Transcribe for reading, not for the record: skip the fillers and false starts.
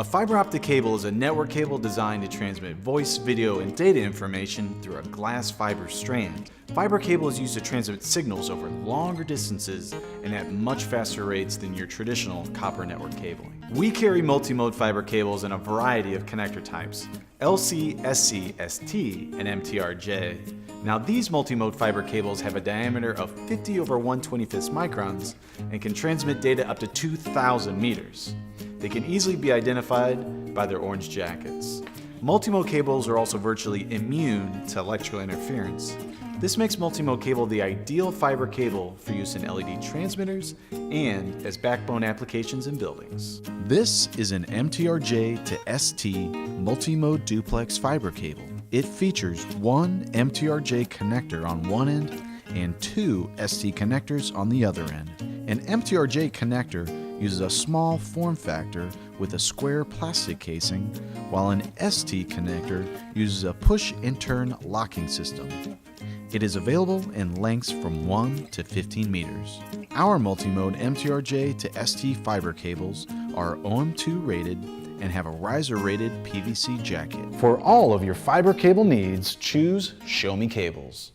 A fiber optic cable is a network cable designed to transmit voice, video, and data information through a glass fiber strand. Fiber cable is used to transmit signals over longer distances and at much faster rates than your traditional copper network cabling. We carry multimode fiber cables in a variety of connector types: LC, SC, ST, and MTRJ. Now these multimode fiber cables have a diameter of 50/125 microns and can transmit data up to 2,000 meters. They can easily be identified by their orange jackets. Multimode cables are also virtually immune to electrical interference. This makes multimode cable the ideal fiber cable for use in LED transmitters and as backbone applications in buildings. This is an MTRJ to ST Multimode Duplex fiber cable. It features one MTRJ connector on one end and two ST connectors on the other end. An MTRJ connector uses a small form factor with a square plastic casing, while an ST connector uses a push and turn locking system. It is available in lengths from 1 to 15 meters. Our multimode MTRJ to ST fiber cables are OM2 rated and have a riser rated PVC jacket. For all of your fiber cable needs, choose Show Me Cables.